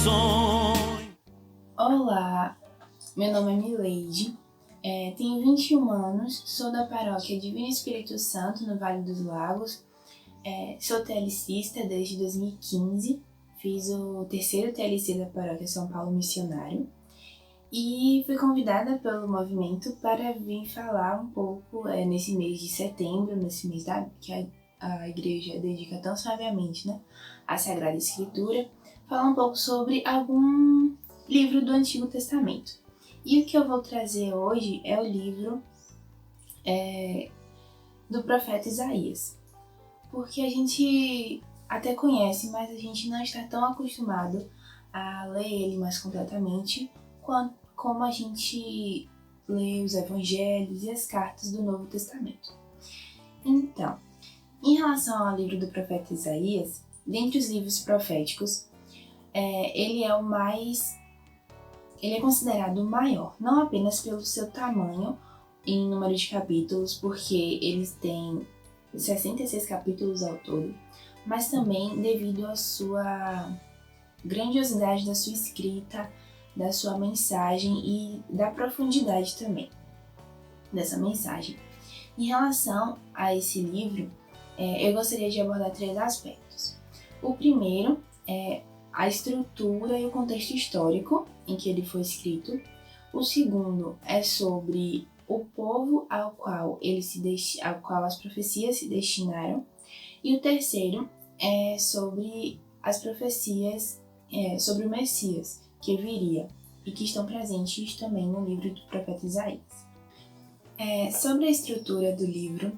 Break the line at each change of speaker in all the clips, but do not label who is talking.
sonho.
Olá, meu nome é Mileide, tenho 21 anos, sou da paróquia Divino Espírito Santo, no Vale dos Lagos, sou TLCista desde 2015, fiz o terceiro TLC da paróquia São Paulo Missionário e fui convidada pelo movimento para vir falar um pouco nesse mês de setembro, nesse mês que a igreja dedica tão sabiamente, né, à Sagrada Escritura, falar um pouco sobre algum livro do Antigo Testamento. E o que eu vou trazer hoje é o livro do profeta Isaías. Porque a gente até conhece, mas a gente não está tão acostumado a ler ele mais completamente como a gente lê os evangelhos e as cartas do Novo Testamento. Então, em relação ao livro do profeta Isaías, dentre os livros proféticos, ele é considerado o maior, não apenas pelo seu tamanho em número de capítulos, porque eles têm 66 capítulos ao todo, mas também devido à sua grandiosidade da sua escrita, da sua mensagem e da profundidade também dessa mensagem. Em relação a esse livro, eu gostaria de abordar 3 aspectos. O primeiro é a estrutura e o contexto histórico em que ele foi escrito. O segundo é sobre o povo ao qual as profecias se destinaram. E o terceiro é sobre as profecias sobre o Messias que viria e que estão presentes também no livro do profeta Isaías. Sobre a estrutura do livro,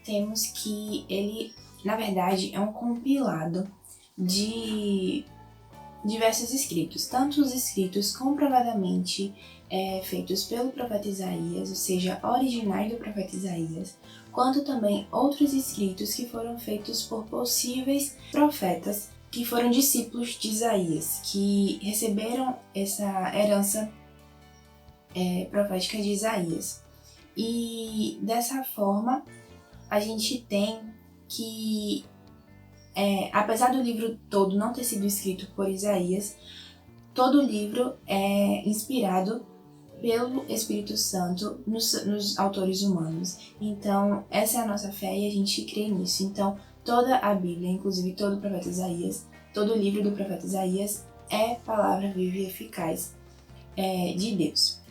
temos que ele, na verdade, é um compilado de diversos escritos, tanto os escritos comprovadamente feitos pelo profeta Isaías, ou seja, originais do profeta Isaías, quanto também outros escritos que foram feitos por possíveis profetas que foram discípulos de Isaías, que receberam essa herança profética de Isaías. E dessa forma, a gente tem que apesar do livro todo não ter sido escrito por Isaías, todo o livro é inspirado pelo Espírito Santo nos autores humanos. Então, essa é a nossa fé e a gente crê nisso. Então, toda a Bíblia, inclusive todo o profeta Isaías, todo o livro do profeta Isaías é palavra viva e eficaz de Deus.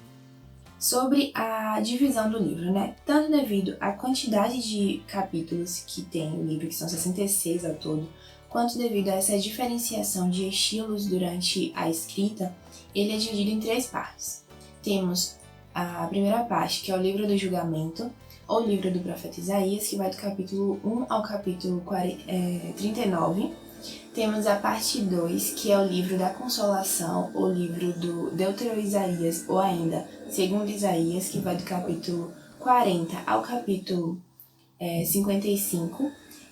Sobre a divisão do livro, né? Tanto devido à quantidade de capítulos que tem o livro, que são 66 ao todo, quanto devido a essa diferenciação de estilos durante a escrita, ele é dividido em 3 partes. Temos a primeira parte, que é o livro do julgamento, ou livro do profeta Isaías, que vai do capítulo 1 ao capítulo 39. Temos a parte 2, que é o livro da consolação, ou livro do Deutero-Isaías, ou ainda segundo Isaías, que vai do capítulo 40 ao capítulo 55.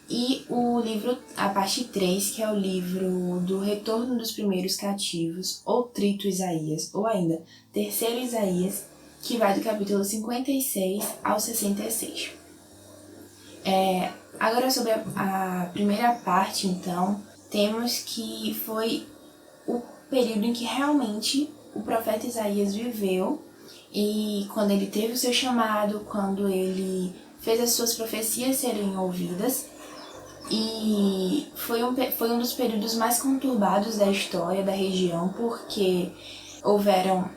E a parte 3, que é o livro do retorno dos primeiros cativos, ou Trito Isaías, ou ainda terceiro Isaías, que vai do capítulo 56 ao 66. Agora sobre a primeira parte, então, temos que foi o período em que realmente o profeta Isaías viveu e quando ele teve o seu chamado, quando ele fez as suas profecias serem ouvidas. E foi um dos períodos mais conturbados da história da região, porque houveram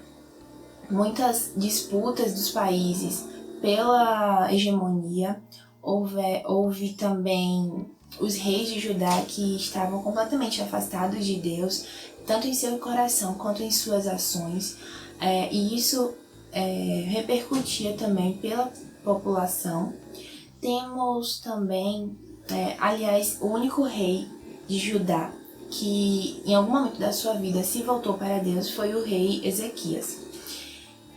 muitas disputas dos países pela hegemonia, houve também os reis de Judá que estavam completamente afastados de Deus, tanto em seu coração quanto em suas ações, e isso repercutia também pela população. Temos também, o único rei de Judá que em algum momento da sua vida se voltou para Deus foi o rei Ezequias.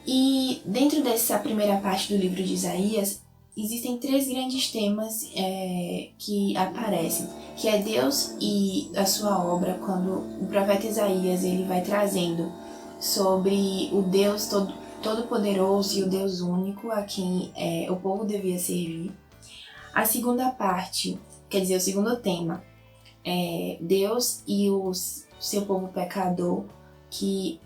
E dentro dessa primeira parte do livro de Isaías, existem 3 grandes temas que aparecem, que é Deus e a sua obra, quando o profeta Isaías ele vai trazendo sobre o Deus todo-poderoso e o Deus único a quem o povo devia servir. A segunda parte, quer dizer, o segundo tema, Deus e seu povo pecador, que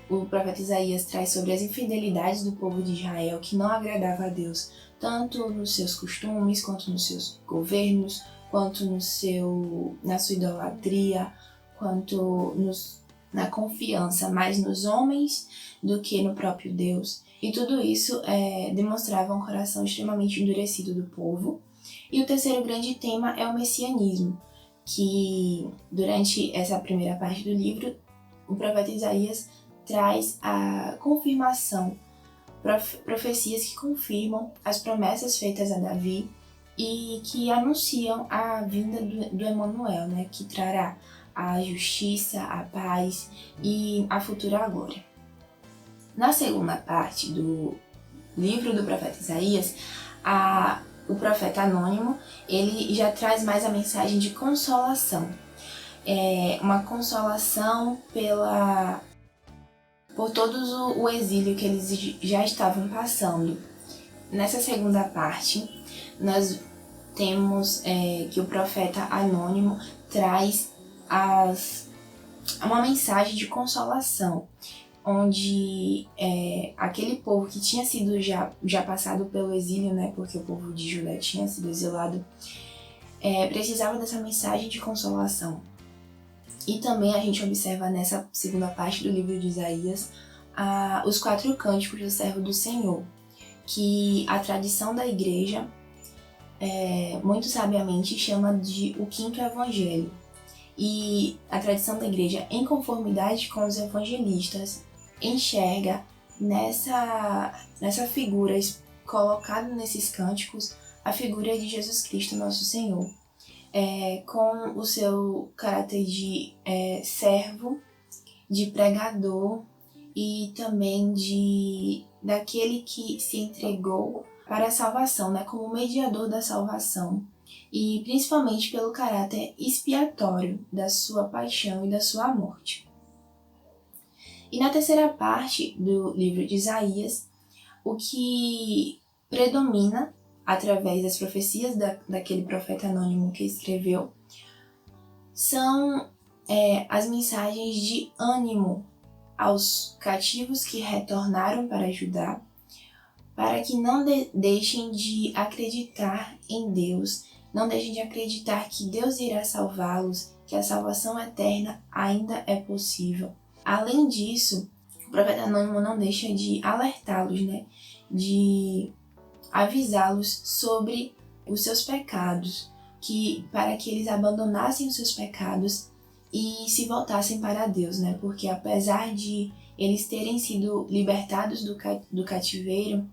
o profeta Isaías traz sobre as infidelidades do povo de Israel, que não agradava a Deus, tanto nos seus costumes, quanto nos seus governos, quanto na sua idolatria, quanto na confiança mais nos homens do que no próprio Deus. E tudo isso demonstrava um coração extremamente endurecido do povo. E o terceiro grande tema é o messianismo, que durante essa primeira parte do livro, o profeta Isaías traz a confirmação, profecias que confirmam as promessas feitas a Davi e que anunciam a vinda do Emanuel, né, que trará a justiça, a paz e a futura glória. Na segunda parte do livro do profeta Isaías, o profeta anônimo, ele já traz mais a mensagem de consolação. Uma consolação por todos o exílio que eles já estavam passando. Nessa segunda parte, nós temos que o profeta anônimo traz uma mensagem de consolação, onde aquele povo que tinha sido já passado pelo exílio, né, porque o povo de Judá tinha sido exilado, precisava dessa mensagem de consolação. E também a gente observa nessa segunda parte do livro de Isaías os 4 cânticos do servo do Senhor, que a tradição da igreja muito sabiamente chama de o 5º evangelho. E a tradição da igreja, em conformidade com os evangelistas, enxerga nessa figura colocada nesses cânticos a figura de Jesus Cristo, nosso Senhor, com o seu caráter de servo, de pregador e também daquele que se entregou para a salvação, né, como mediador da salvação, e principalmente pelo caráter expiatório da sua paixão e da sua morte. E na terceira parte do livro de Isaías, o que predomina através das profecias daquele profeta anônimo que escreveu são as mensagens de ânimo aos cativos que retornaram para Judá, para que não deixem de acreditar em Deus, não deixem de acreditar que Deus irá salvá-los, que a salvação eterna ainda é possível. Além disso, o profeta anônimo não deixa de alertá-los, né, de avisá-los sobre os seus pecados, para que eles abandonassem os seus pecados e se voltassem para Deus, né? Porque apesar de eles terem sido libertados do cativeiro,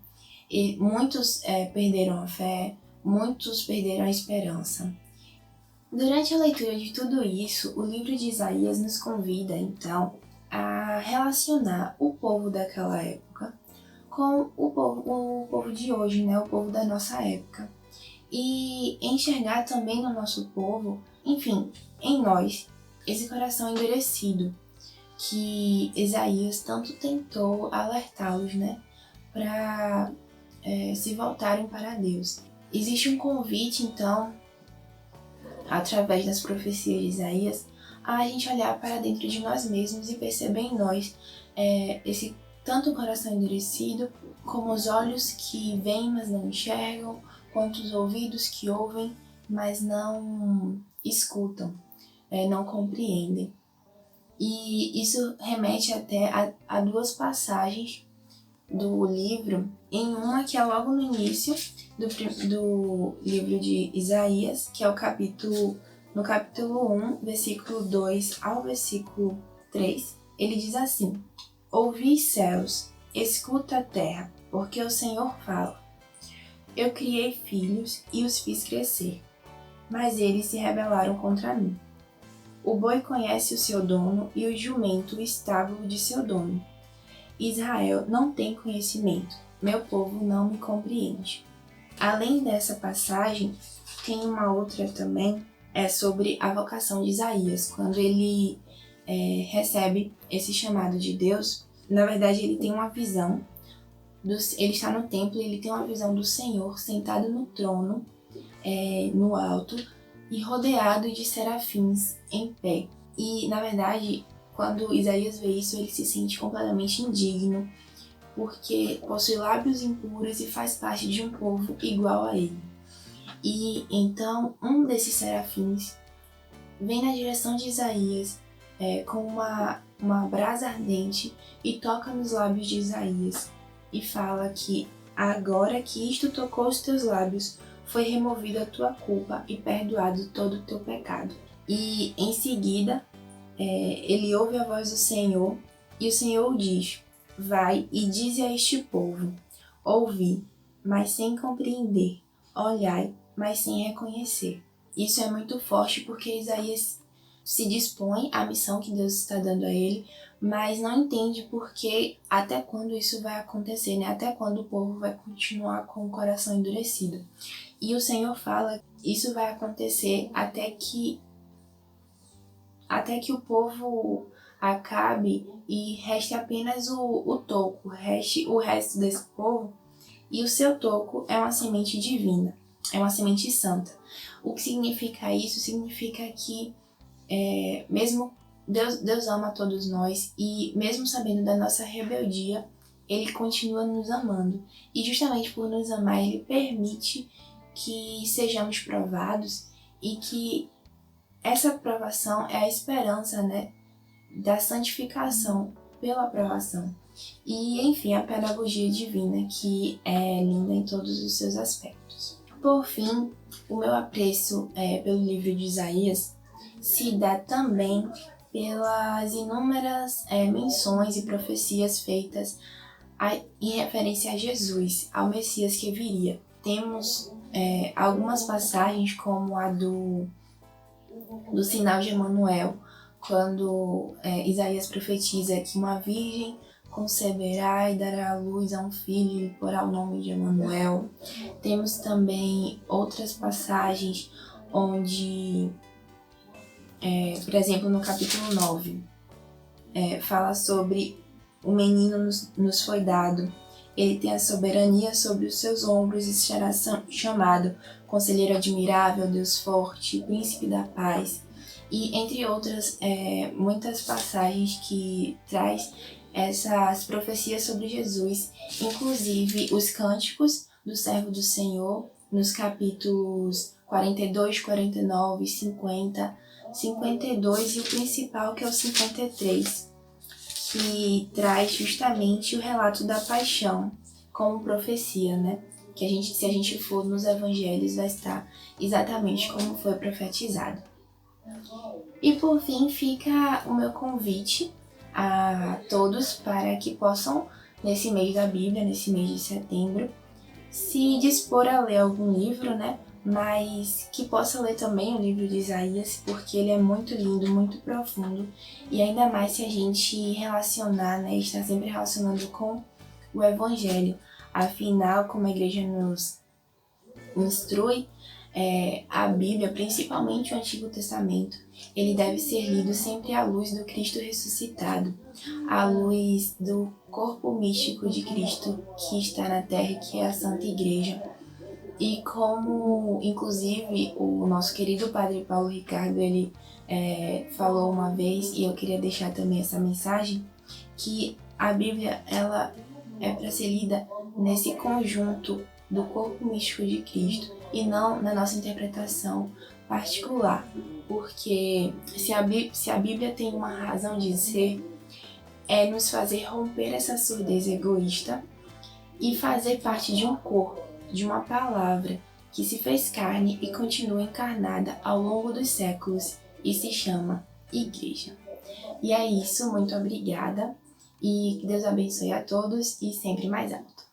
muitos perderam a fé, muitos perderam a esperança. Durante a leitura de tudo isso, o livro de Isaías nos convida, então, a relacionar o povo daquela época com o povo de hoje, né? O povo da nossa época. E enxergar também no nosso povo, enfim, em nós, esse coração endurecido que Isaías tanto tentou alertá-los, né? Para se voltarem para Deus. Existe um convite, então, através das profecias de Isaías, a gente olhar para dentro de nós mesmos e perceber em nós esse tanto o coração endurecido, como os olhos que veem, mas não enxergam, quanto os ouvidos que ouvem, mas não escutam, não compreendem. E isso remete até a 2 passagens do livro, em uma que é logo no início do livro de Isaías, que é no capítulo 1, versículo 2 ao versículo 3, ele diz assim: Ouvi, céus, escuta a terra, porque o Senhor fala. Eu criei filhos e os fiz crescer, mas eles se rebelaram contra mim. O boi conhece o seu dono e o jumento o estábulo de seu dono. Israel não tem conhecimento, meu povo não me compreende. Além dessa passagem, tem uma outra também, sobre a vocação de Isaías, quando ele recebe esse chamado de Deus. Na verdade, ele tem uma visão, ele está no templo e ele tem uma visão do Senhor sentado no trono, no alto, e rodeado de serafins em pé. E, na verdade, quando Isaías vê isso, ele se sente completamente indigno, porque possui lábios impuros e faz parte de um povo igual a ele. E então um desses serafins vem na direção de Isaías com uma brasa ardente e toca nos lábios de Isaías e fala que agora que isto tocou os teus lábios, foi removida a tua culpa e perdoado todo o teu pecado. E em seguida, ele ouve a voz do Senhor e o Senhor diz: vai e dize a este povo: ouvi, mas sem compreender, olhai, mas sem reconhecer. Isso é muito forte porque Isaías se dispõe à missão que Deus está dando a ele, mas não entende até quando isso vai acontecer, né? Até quando o povo vai continuar com o coração endurecido. E o Senhor fala que isso vai acontecer até que o povo acabe e reste apenas o toco, reste o resto desse povo, e o seu toco é uma semente divina, é uma semente santa. O que significa isso? Significa que mesmo Deus ama todos nós, e mesmo sabendo da nossa rebeldia, Ele continua nos amando. E justamente por nos amar, Ele permite que sejamos provados, e que essa provação é a esperança, né, da santificação pela provação. E, enfim, a pedagogia divina, que é linda em todos os seus aspectos. Por fim, o meu apreço pelo livro de Isaías se dá também pelas inúmeras menções e profecias feitas em referência a Jesus, ao Messias que viria. Temos algumas passagens, como a do sinal de Emanuel, quando Isaías profetiza que uma virgem conceberá e dará à luz a um filho e porá o nome de Emanuel. Temos também outras passagens onde, por exemplo, no capítulo 9, fala sobre o menino nos foi dado. Ele tem a soberania sobre os seus ombros e será chamado Conselheiro Admirável, Deus Forte, Príncipe da Paz. E entre outras, muitas passagens que traz essas profecias sobre Jesus, inclusive os cânticos do servo do Senhor, nos capítulos 42, 49, 50, 52 e o principal, que é o 53, que traz justamente o relato da paixão como profecia, né? Que se a gente for nos evangelhos, vai estar exatamente como foi profetizado. E por fim, fica o meu convite a todos para que possam, nesse mês da Bíblia, nesse mês de setembro, se dispor a ler algum livro, né? Mas que possa ler também o livro de Isaías, porque ele é muito lindo, muito profundo, e ainda mais se a gente relacionar, né? Estar sempre relacionando com o Evangelho. Afinal, como a igreja nos instrui, a Bíblia, principalmente o Antigo Testamento, ele deve ser lido sempre à luz do Cristo ressuscitado, à luz do corpo místico de Cristo que está na terra, que é a Santa Igreja. E como, inclusive, o nosso querido Padre Paulo Ricardo, ele falou uma vez, e eu queria deixar também essa mensagem, que a Bíblia, ela é para ser lida nesse conjunto do corpo místico de Cristo, e não na nossa interpretação particular. Porque se a Bíblia tem uma razão de ser, é nos fazer romper essa surdez egoísta e fazer parte de um corpo, de uma palavra que se fez carne e continua encarnada ao longo dos séculos e se chama Igreja. E é isso, muito obrigada, e que Deus abençoe a todos e sempre mais alto.